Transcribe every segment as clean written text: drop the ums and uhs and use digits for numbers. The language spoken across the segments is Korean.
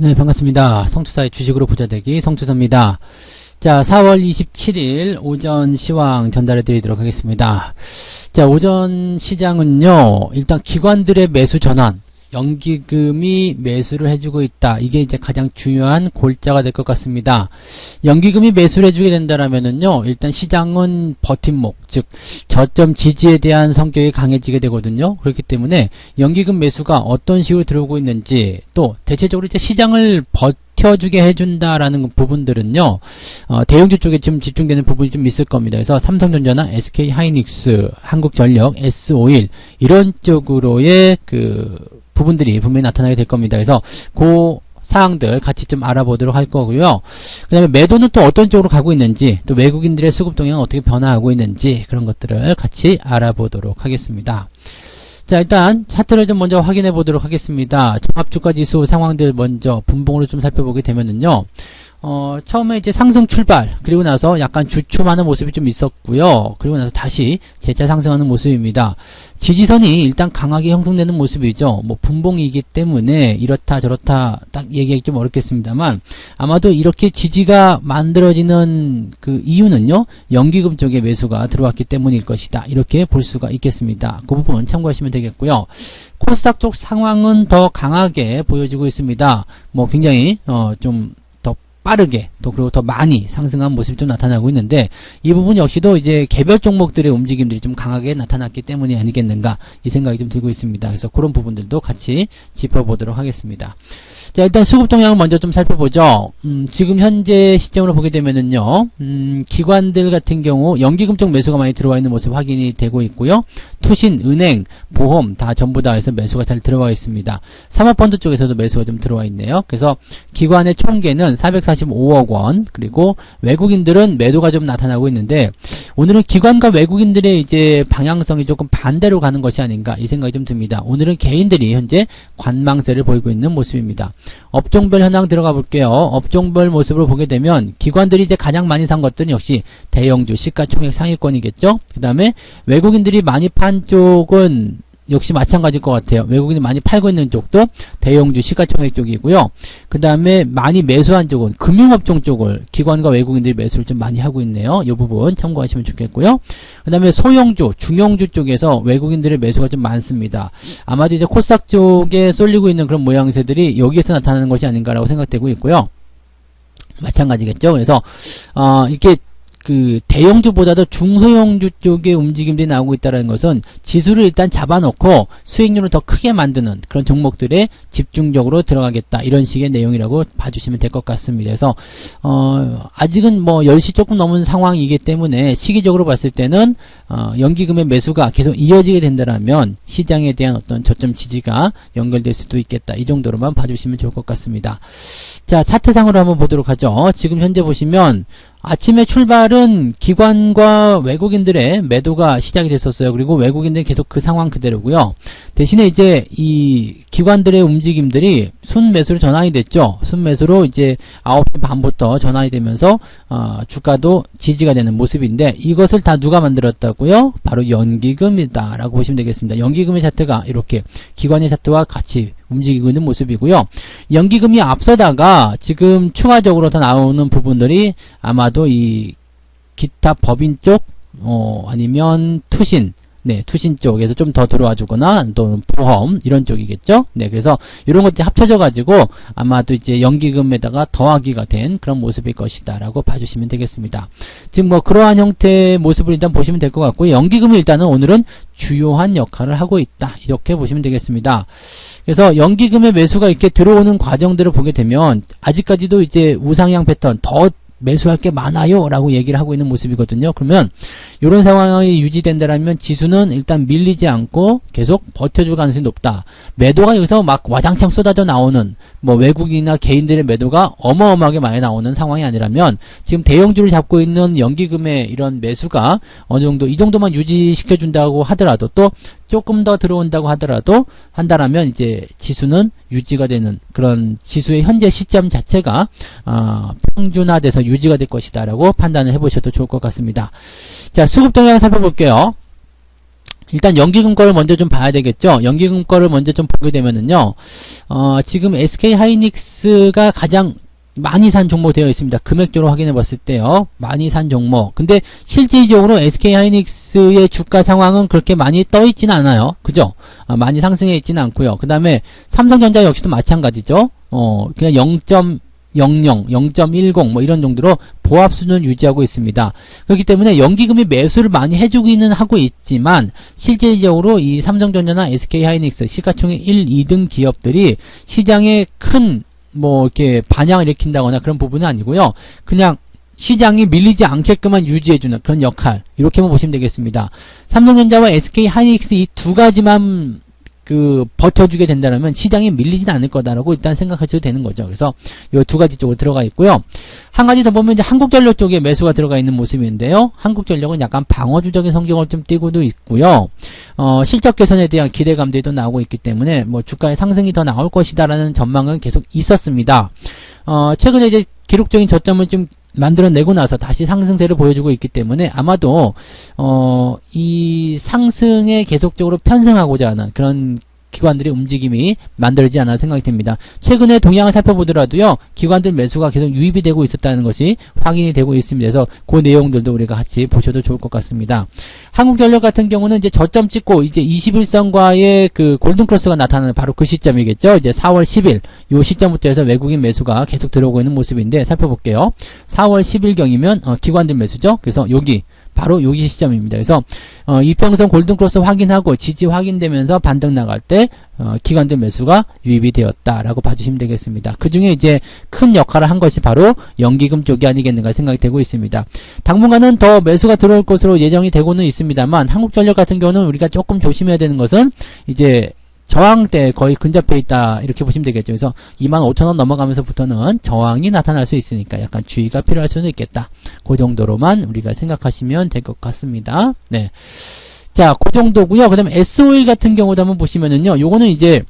네, 반갑습니다. 성투사의 주식으로 부자되기 성투사입니다. 자, 4월 27일 오전 시황 전달해 드리도록 하겠습니다. 자, 오전 시장은요, 일단 기관들의 매수 전환, 연기금이 매수를 해주고 있다. 이게 이제 가장 중요한 골자가 될 것 같습니다. 연기금이 매수를 해주게 된다라면은요, 일단 시장은 버팀목, 즉 저점 지지에 대한 성격이 강해지게 되거든요. 그렇기 때문에 연기금 매수가 어떤 식으로 들어오고 있는지, 또 대체적으로 이제 시장을 버텨주게 해준다라는 부분들은요, 대형주 쪽에 좀 집중되는 부분이 좀 있을 겁니다. 그래서 삼성전자나 SK하이닉스, 한국전력, S-오일 이런 쪽으로의 부분들이 분명히 나타나게 될 겁니다. 그래서 그 사항들 같이 좀 알아보도록 할 거고요. 그 다음에 매도는 또 어떤 쪽으로 가고 있는지, 또 외국인들의 수급 동향은 어떻게 변화하고 있는지, 그런 것들을 같이 알아보도록 하겠습니다. 자, 일단 차트를 좀 먼저 확인해 보도록 하겠습니다. 종합주가지수 상황들 먼저 분봉으로 좀 살펴보게 되면은요, 처음에 이제 상승 출발, 그리고 나서 약간 주춤하는 모습이 좀 있었고요. 그리고 나서 다시 재차 상승하는 모습입니다. 지지선이 일단 강하게 형성되는 모습이죠. 뭐 분봉이기 때문에 이렇다 저렇다 딱 얘기하기 좀 어렵겠습니다만, 아마도 이렇게 지지가 만들어지는 그 이유는요, 연기금 쪽에 매수가 들어왔기 때문일 것이다. 이렇게 볼 수가 있겠습니다. 그 부분 참고하시면 되겠고요. 코스닥 쪽 상황은 더 강하게 보여지고 있습니다. 뭐 굉장히 좀 빠르게, 또 그리고 더 많이 상승한 모습이 좀 나타나고 있는데, 이 부분 역시도 이제 개별 종목들의 움직임들이 좀 강하게 나타났기 때문이 아니겠는가, 이 생각이 좀 들고 있습니다. 그래서 그런 부분들도 같이 짚어보도록 하겠습니다. 자, 일단 수급 동향을 먼저 좀 살펴보죠. 지금 현재 시점으로 보게 되면은요, 기관들 같은 경우 연기금 쪽 매수가 많이 들어와 있는 모습 확인이 되고 있고요. 투신, 은행, 보험 다 전부 다 해서 매수가 잘 들어와 있습니다. 사모펀드 쪽에서도 매수가 좀 들어와 있네요. 그래서 기관의 총계는 445억 원, 그리고 외국인들은 매도가 좀 나타나고 있는데, 오늘은 기관과 외국인들의 이제 방향성이 조금 반대로 가는 것이 아닌가, 이 생각이 좀 듭니다. 오늘은 개인들이 현재 관망세를 보이고 있는 모습입니다. 업종별 현황 들어가 볼게요. 업종별 모습으로 보게 되면 기관들이 이제 가장 많이 산 것들은 역시 대형주, 시가총액 상위권이겠죠. 그 다음에 외국인들이 많이 판 쪽은 역시 마찬가지일 것 같아요. 외국인이 많이 팔고 있는 쪽도 대형주, 시가총액 쪽이고요. 그 다음에 많이 매수한 쪽은 금융업종 쪽을 기관과 외국인들이 매수를 좀 많이 하고 있네요. 이 부분 참고하시면 좋겠고요. 그 다음에 소형주, 중형주 쪽에서 외국인들의 매수가 좀 많습니다. 아마도 이제 코스닥 쪽에 쏠리고 있는 그런 모양새들이 여기에서 나타나는 것이 아닌가라고 생각되고 있고요. 마찬가지겠죠. 그래서 이렇게 대형주보다도 중소형주 쪽의 움직임들이 나오고 있다는 것은 지수를 일단 잡아놓고 수익률을 더 크게 만드는 그런 종목들에 집중적으로 들어가겠다, 이런 식의 내용이라고 봐주시면 될 것 같습니다. 그래서 아직은 뭐 10시 조금 넘은 상황이기 때문에 시기적으로 봤을 때는 연기금의 매수가 계속 이어지게 된다면 시장에 대한 어떤 저점 지지가 연결될 수도 있겠다, 이 정도로만 봐주시면 좋을 것 같습니다. 자, 차트상으로 한번 보도록 하죠. 지금 현재 보시면 아침에 출발은 기관과 외국인들의 매도가 시작이 됐었어요. 그리고 외국인들은 계속 그 상황 그대로고요. 대신에 이제 이 기관들의 움직임들이 순매수로 전환이 됐죠. 순매수로 이제 9시 반부터 전환이 되면서 주가도 지지가 되는 모습인데, 이것을 다 누가 만들었다고요? 바로 연기금이다 라고 보시면 되겠습니다. 연기금의 차트가 이렇게 기관의 차트와 같이 움직이고 있는 모습이고요. 연기금이 앞서다가 지금 추가적으로 더 나오는 부분들이 아마도 이 기타 법인 쪽, 아니면 투신, 투신 쪽에서 좀 더 들어와 주거나, 또는 보험, 이런 쪽이겠죠. 그래서 이런 것들이 합쳐져 가지고 아마도 이제 연기금에다가 더하기가 된 그런 모습일 것이다 라고 봐주시면 되겠습니다. 지금 뭐 그러한 형태의 모습을 일단 보시면 될 것 같고요. 연기금이 일단은 오늘은 주요한 역할을 하고 있다, 이렇게 보시면 되겠습니다. 그래서 연기금의 매수가 이렇게 들어오는 과정들을 보게 되면 아직까지도 이제 우상향 패턴, 더 매수할 게 많아요 라고 얘기를 하고 있는 모습이거든요. 그러면 이런 상황이 유지된다면 지수는 일단 밀리지 않고 계속 버텨줄 가능성이 높다. 매도가 여기서 막 와장창 쏟아져 나오는, 뭐 외국인이나 개인들의 매도가 어마어마하게 많이 나오는 상황이 아니라면, 지금 대형주를 잡고 있는 연기금의 이런 매수가 어느 정도 이 정도만 유지시켜 준다고 하더라도, 또 조금 더 들어온다고 하더라도 한다라면 이제 지수는 유지가 되는, 그런 지수의 현재 시점 자체가 평준화돼서 유지가 될 것이다 라고 판단을 해보셔도 좋을 것 같습니다. 자, 수급 동향을 살펴볼게요. 일단 연기금 거를 먼저 좀 봐야 되겠죠. 연기금 거를 먼저 좀 보게 되면은요, 지금 SK 하이닉스가 가장 많이 산 종목 되어 있습니다. 금액적으로 확인해 봤을 때요. 많이 산 종목. 근데 실질적으로 SK 하이닉스의 주가 상황은 그렇게 많이 떠 있지는 않아요. 그죠? 많이 상승해 있지는 않고요. 그 다음에 삼성전자 역시도 마찬가지죠. 그냥 0.00, 0.10 뭐 이런 정도로 보합 수준을 유지하고 있습니다. 그렇기 때문에 연기금이 매수를 많이 해주기는 하고 있지만 실질적으로 이 삼성전자나 SK 하이닉스 시가총액 1, 2등 기업들이 시장에 큰 뭐 이렇게 반향을 일으킨다거나 그런 부분은 아니고요. 그냥 시장이 밀리지 않게끔만 유지해주는 그런 역할, 이렇게만 보시면 되겠습니다. 삼성전자와 SK 하이닉스 이 두 가지만 버텨주게 된다면 시장이 밀리진 않을 거다라고 일단 생각하셔도 되는 거죠. 그래서 이 두 가지 쪽으로 들어가 있고요. 한 가지 더 보면 이제 한국전력 쪽에 매수가 들어가 있는 모습인데요. 한국전력은 약간 방어주적인 성격을 좀 띠고도 있고요. 실적 개선에 대한 기대감들이 또 나오고 있기 때문에 뭐 주가의 상승이 더 나올 것이다라는 전망은 계속 있었습니다. 최근에 이제 기록적인 저점을 좀 만들어내고 나서 다시 상승세를 보여주고 있기 때문에 아마도 이 상승에 계속적으로 편승하고자 하는 그런 기관들의 움직임이 만들어지지 않아 생각이 됩니다. 최근에 동향을 살펴보더라도요, 기관들 매수가 계속 유입이 되고 있었다는 것이 확인이 되고 있습니다. 그래서 그 내용들도 우리가 같이 보셔도 좋을 것 같습니다. 한국전력 같은 경우는 이제 저점 찍고 이제 21선과의 그 골든크로스가 나타나는 바로 그 시점이겠죠. 이제 4월 10일 요 시점부터 해서 외국인 매수가 계속 들어오고 있는 모습인데 살펴볼게요. 4월 10일경이면 기관들 매수죠. 그래서 여기 바로 여기 시점입니다. 그래서 이평선 골든크로스 확인하고 지지 확인되면서 반등 나갈 때 기관들 매수가 유입이 되었다라고 봐주시면 되겠습니다. 그 중에 이제 큰 역할을 한 것이 바로 연기금 쪽이 아니겠는가 생각이 되고 있습니다. 당분간은 더 매수가 들어올 것으로 예정이 되고는 있습니다만 한국전력 같은 경우는 우리가 조금 조심해야 되는 것은 이제 저항대 거의 근접해 있다 이렇게 보시면 되겠죠. 그래서 25,000원 넘어가면서부터는 저항이 나타날 수 있으니까 약간 주의가 필요할 수는 있겠다. 그 정도로만 우리가 생각하시면 될 것 같습니다. 네. 자, 그 정도고요. 그 다음에 SO일 같은 경우도 한번 보시면은요. 요거는 이제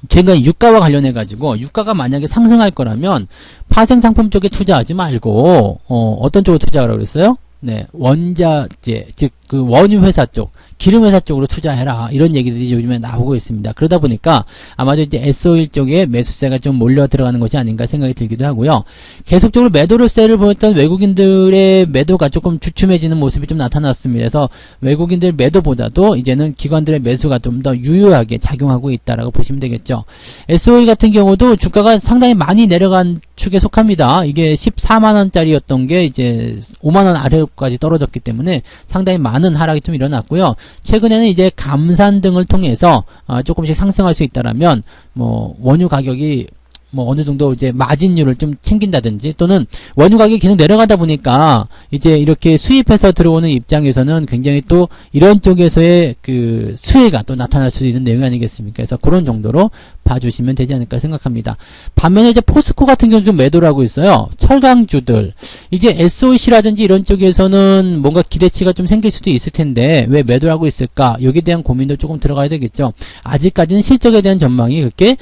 최근 유가와 관련해 가지고 유가가 만약에 상승할 거라면 파생 상품 쪽에 투자하지 말고 어떤 쪽으로 투자하라고 그랬어요? 네, 원자재, 즉 그 원유 회사 쪽, 기름 회사 쪽으로 투자해라 이런 얘기들이 요즘에 나오고 있습니다. 그러다 보니까 아마도 이제 S-오일 쪽에 매수세가 좀 몰려 들어가는 것이 아닌가 생각이 들기도 하고요. 계속적으로 매도세를 보였던 외국인들의 매도가 조금 주춤해지는 모습이 좀 나타났습니다. 그래서 외국인들 매도보다도 이제는 기관들의 매수가 좀 더 유효하게 작용하고 있다라고 보시면 되겠죠. S-오일 같은 경우도 주가가 상당히 많이 내려간 축에 속합니다. 이게 14만원짜리였던 게 이제 5만원 아래로까지 떨어졌기 때문에 상당히 많은 하락이 좀 일어났고요. 최근에는 이제 감산 등을 통해서 조금씩 상승할 수 있다라면 뭐 원유 가격이 뭐 어느 정도 이제 마진율을 좀 챙긴다든지 또는 원유 가격이 계속 내려가다 보니까 이제 이렇게 수입해서 들어오는 입장에서는 굉장히 또 이런 쪽에서의 그 수혜가 또 나타날 수 있는 내용 아니겠습니까? 그래서 그런 정도로 봐주시면 되지 않을까 생각합니다. 반면에 이제 포스코 같은 경우는 좀 매도를 하고 있어요. 철강주들 이게 SOC라든지 이런 쪽에서는 뭔가 기대치가 좀 생길 수도 있을 텐데 왜 매도를 하고 있을까? 여기에 대한 고민도 조금 들어가야 되겠죠. 아직까지는 실적에 대한 전망이 그렇게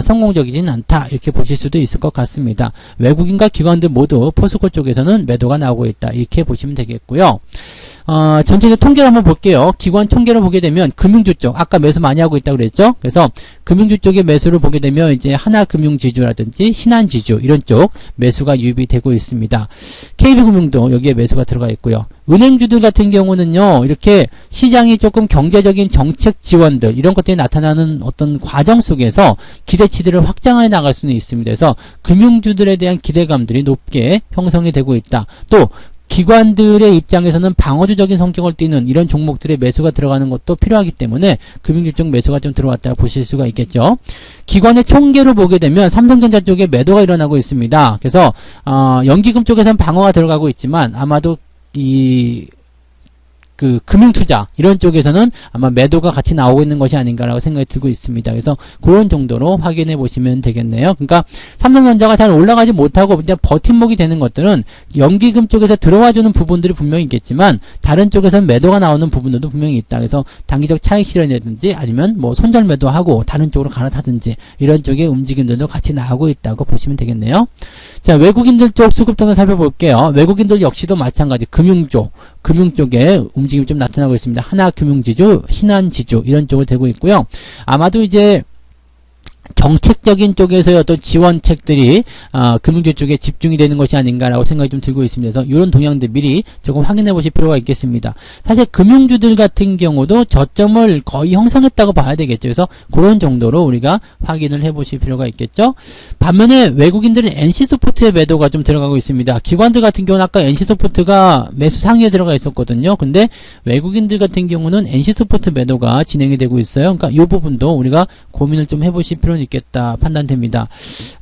성공적이진 않다. 이렇게 보실 수도 있을 것 같습니다. 외국인과 기관들 모두 포스코 쪽에서는 매도가 나오고 있다. 이렇게 보시면 되겠고요. 전체적으로 통계를 한번 볼게요. 기관 통계를 보게 되면 금융주 쪽, 아까 매수 많이 하고 있다고 그랬죠? 그래서 금융주 쪽의 매수를 보게 되면 이제 하나금융지주라든지 신한지주 이런 쪽 매수가 유입이 되고 있습니다. KB금융도 여기에 매수가 들어가 있고요. 은행주들 같은 경우는요, 이렇게 시장이 조금 경제적인 정책 지원들, 이런 것들이 나타나는 어떤 과정 속에서 기대치들을 확장해 나갈 수는 있습니다. 그래서 금융주들에 대한 기대감들이 높게 형성이 되고 있다. 또, 기관들의 입장에서는 방어주적인 성격을 띠는 이런 종목들의 매수가 들어가는 것도 필요하기 때문에 금융주 쪽 매수가 좀 들어왔다고 보실 수가 있겠죠. 기관의 총계로 보게 되면 삼성전자 쪽에 매도가 일어나고 있습니다. 그래서 연기금 쪽에서는 방어가 들어가고 있지만 아마도 그 금융투자 이런 쪽에서는 아마 매도가 같이 나오고 있는 것이 아닌가라고 생각이 들고 있습니다. 그래서 그런 정도로 확인해 보시면 되겠네요. 그러니까 삼성전자가 잘 올라가지 못하고 그냥 버팀목이 되는 것들은 연기금 쪽에서 들어와주는 부분들이 분명히 있겠지만 다른 쪽에서는 매도가 나오는 부분들도 분명히 있다. 그래서 단기적 차익 실현이라든지 아니면 뭐 손절 매도하고 다른 쪽으로 갈아타든지 이런 쪽의 움직임들도 같이 나오고 있다고 보시면 되겠네요. 자, 외국인들 쪽 수급통을 살펴볼게요. 외국인들 역시도 마찬가지 금융 쪽 금융 쪽에 움직임이 좀 나타나고 있습니다. 하나금융지주, 신한지주 이런 쪽으로 되고 있고요. 아마도 이제 정책적인 쪽에서의 어떤 지원책들이 금융주 쪽에 집중이 되는 것이 아닌가라고 생각이 좀 들고 있습니다. 그래서 이런 동향들 미리 조금 확인해 보실 필요가 있겠습니다. 사실 금융주들 같은 경우도 저점을 거의 형성했다고 봐야 되겠죠. 그래서 그런 정도로 우리가 확인을 해 보실 필요가 있겠죠. 반면에 외국인들은 NC소프트의 매도가 좀 들어가고 있습니다. 기관들 같은 경우는 아까 NC소프트가 매수 상위에 들어가 있었거든요. 근데 외국인들 같은 경우는 NC소프트 매도가 진행이 되고 있어요. 그러니까 이 부분도 우리가 고민을 좀 해보실 필요는 있겠다 판단됩니다.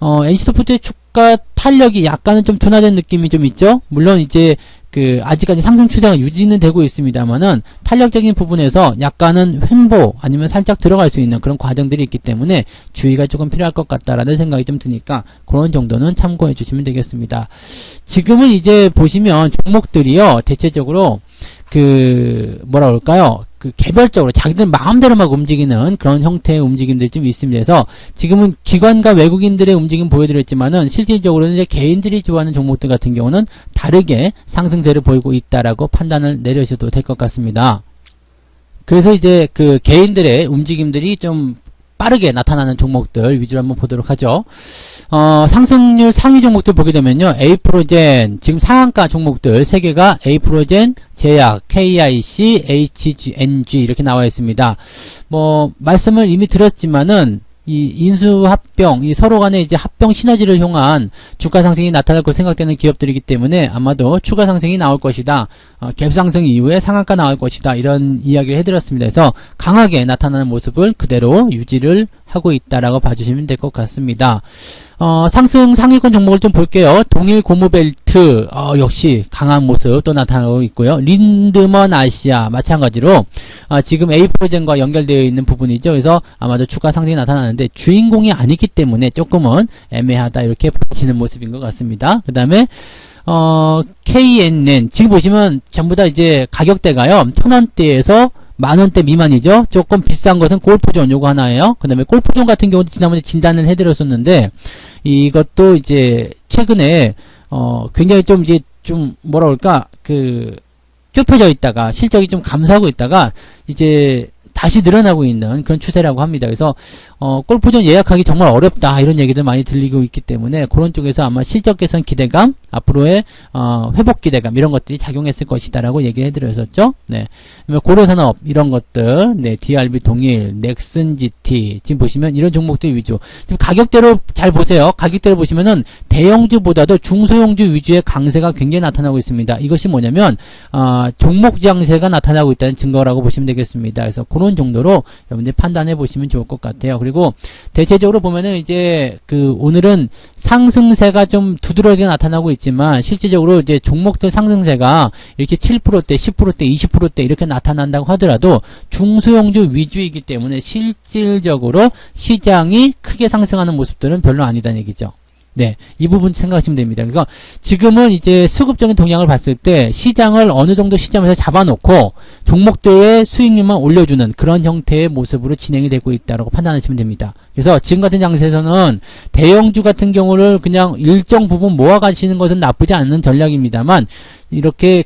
NC소프트의 주가 탄력이 약간은 좀 둔화된 느낌이 좀 있죠. 물론 이제 아직까지 상승 추세가 유지는 되고 있습니다만은 탄력적인 부분에서 약간은 횡보 아니면 살짝 들어갈 수 있는 그런 과정들이 있기 때문에 주의가 조금 필요할 것 같다라는 생각이 좀 드니까 그런 정도는 참고해 주시면 되겠습니다. 지금은 이제 보시면 종목들이요 대체적으로 뭐라 그럴까요? 개별적으로 자기들 마음대로 막 움직이는 그런 형태의 움직임들이 좀 있습니다. 그래서 지금은 기관과 외국인들의 움직임 보여드렸지만은 실질적으로는 이제 개인들이 좋아하는 종목들 같은 경우는 다르게 상승세를 보이고 있다라고 판단을 내려주셔도 될 것 같습니다. 그래서 이제 개인들의 움직임들이 좀 빠르게 나타나는 종목들 위주로 한번 보도록 하죠. 상승률 상위 종목들 보게 되면요. 에이프로젠, 지금 상한가 종목들 3개가 에이프로젠, 제약, KIC, HGNG 이렇게 나와 있습니다. 말씀을 이미 드렸지만은 이 인수합병, 이 서로 간의 이제 합병 시너지를 향한 주가 상승이 나타날 것으로 생각되는 기업들이기 때문에 아마도 추가 상승이 나올 것이다. 갭 상승 이후에 상한가 나올 것이다. 이런 이야기를 해드렸습니다. 그래서 강하게 나타나는 모습을 그대로 유지를 하고 있다라고 봐주시면 될 것 같습니다. 상승 상위권 종목을 좀 볼게요. 동일 고무벨트, 역시 강한 모습 또 나타나고 있고요. 린드먼 아시아, 마찬가지로, 지금 에이프로젠과 연결되어 있는 부분이죠. 그래서 아마도 추가 상승이 나타나는데 주인공이 아니기 때문에 조금은 애매하다. 이렇게 보시는 모습인 것 같습니다. 그 다음에, KNN. 지금 보시면 전부 다 이제 가격대가요. 1000원대에서 만원대 미만이죠. 조금 비싼 것은 골프존 요거 하나예요. 그 다음에 골프존 같은 경우도 지난번에 진단을 해드렸었는데 이것도 이제 최근에 굉장히 좀 이제 좀 뭐라 그럴까 좁혀져 있다가 실적이 좀 감소하고 있다가 이제 다시 늘어나고 있는 그런 추세라고 합니다. 그래서 골프존 예약하기 정말 어렵다 이런 얘기들 많이 들리고 있기 때문에 그런 쪽에서 아마 실적 개선 기대감, 앞으로의 회복 기대감 이런 것들이 작용했을 것이다라고 얘기해 드렸었죠. 네. 고려산업 이런 것들, 네, DRB 동일, 넥슨 GT 지금 보시면 이런 종목들 위주. 지금 가격대로 잘 보세요. 가격대로 보시면은 대형주보다도 중소형주 위주의 강세가 굉장히 나타나고 있습니다. 이것이 뭐냐면 종목 장세가 나타나고 있다는 증거라고 보시면 되겠습니다. 그래서 그런 정도로 여러분들이 판단해 보시면 좋을 것 같아요. 그리고 대체적으로 보면은 이제 오늘은 상승세가 좀 두드러지게 나타나고 있지만 실질적으로 이제 종목들 상승세가 이렇게 7%대, 10%대, 20%대 이렇게 나타난다고 하더라도 중소형주 위주이기 때문에 실질적으로 시장이 크게 상승하는 모습들은 별로 아니다는 얘기죠. 네, 이 부분 생각하시면 됩니다. 그래서 지금은 이제 수급적인 동향을 봤을 때 시장을 어느 정도 시점에서 잡아놓고 종목들의 수익률만 올려주는 그런 형태의 모습으로 진행이 되고 있다고 판단하시면 됩니다. 그래서 지금 같은 장세에서는 대형주 같은 경우를 그냥 일정 부분 모아가시는 것은 나쁘지 않은 전략입니다만 이렇게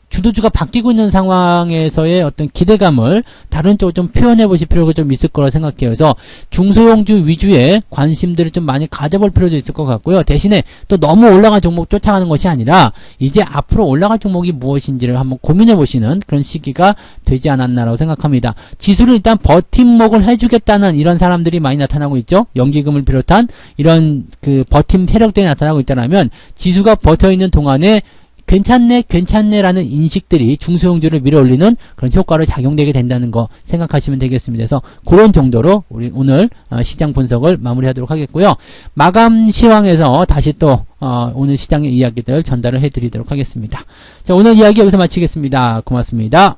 주도주가 바뀌고 있는 상황에서의 어떤 기대감을 다른 쪽으로 좀 표현해 보실 필요가 좀 있을 거라 생각해요. 그래서 중소형주 위주의 관심들을 좀 많이 가져볼 필요도 있을 것 같고요. 대신에 또 너무 올라간 종목 쫓아가는 것이 아니라 이제 앞으로 올라갈 종목이 무엇인지를 한번 고민해 보시는 그런 시기가 되지 않았나라고 생각합니다. 지수를 일단 버팀목을 해주겠다는 이런 사람들이 많이 나타나고 있죠. 연기금을 비롯한 이런 버팀 세력들이 나타나고 있다면 지수가 버텨있는 동안에 괜찮네라는 인식들이 중소형주를 밀어올리는 그런 효과로 작용되게 된다는 거 생각하시면 되겠습니다. 그래서 그런 정도로 우리 오늘 시장 분석을 마무리하도록 하겠고요. 마감 시황에서 다시 또 오늘 시장의 이야기들 전달을 해드리도록 하겠습니다. 자, 오늘 이야기 여기서 마치겠습니다. 고맙습니다.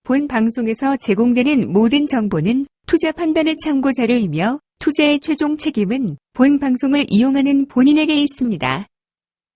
본 방송에서 제공되는 모든 정보는 투자 판단의 참고 자료이며 투자의 최종 책임은 본 방송을 이용하는 본인에게 있습니다.